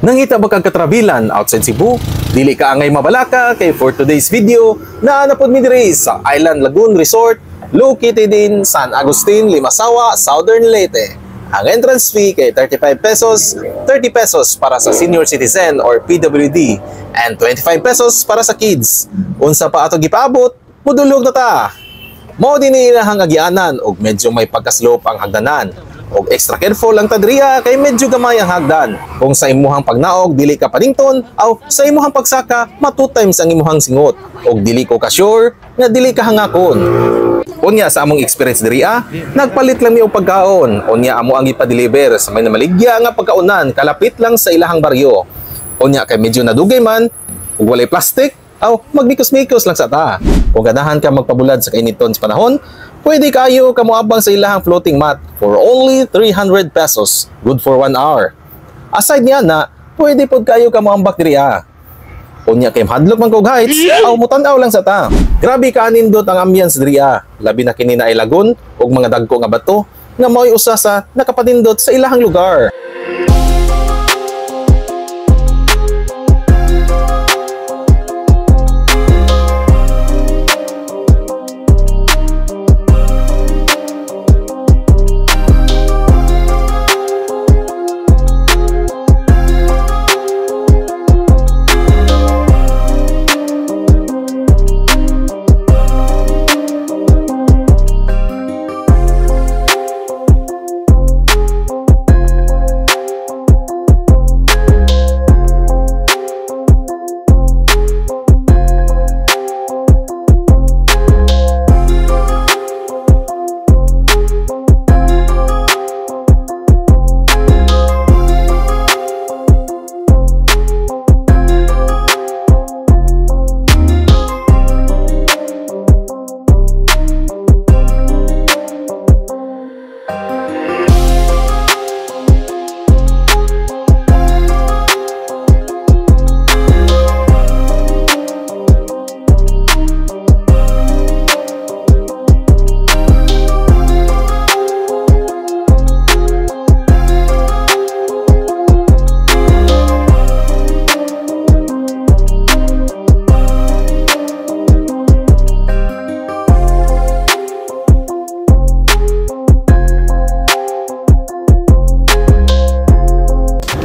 Nangita ba kag katrabilan outside Cebu? Dili ka angay mabalaka kay for today's video na napod mi diri sa Island Lagoon Resort located in San Agustin, Limasawa, Southern Leyte. Ang entrance fee kay 35 pesos, 30 pesos para sa senior citizen or PWD and 25 pesos para sa kids. Unsa pa ato gipaabot, mudulog na ta. Mao din ilahang agyanan og medyo may pagka-slope ang hagdanan. Og extra careful lang tadriya kay medyo gamay ang hagdan. Kung sa imuhang pagnaog dili ka panington aw sa imuhang pagsaka ma 2 times ang imuhang singot. Og dili ko ka sure nga dili ka hangakon. Unya sa among experience diriya, nagpalit lang mi og pagkaon. Unya amo ang ipa-deliver sa may namaligya nga pagkaunan kalapit lang sa ilahang baryo. Unya kay medyo nadugay man ug walay plastic aw magmikos-mikos lang sa ta. Kung ganahan ka magpabulad sa kainiton sa panahon, pwede kayo kamuabang sa ilahang floating mat for only 300 pesos. Good for 1 hour. Aside niya na, pwede pod kayo kamuambak diriya. Unya kay hadlok man kog heights, aw mutan-aw lang sa ta. Grabe ka nindot ang ambience diriya. Labi na kini na ilagon ug mga dagko nga bato nga mao'y usa sa nakapanindot sa ilahang lugar.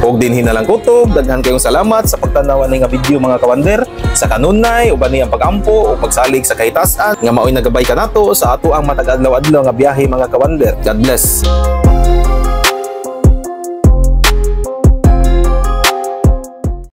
Og dinhi na lang kutob, daghan kayong salamat sa pagtanaw ani nga video mga kawander. Sa kanunay uban ni ang pagampo o pagsalig sa kahitasan nga mao'y nagabay kanato sa ato ang matag adlaw-adlaw nga biyahe mga kawander. God bless.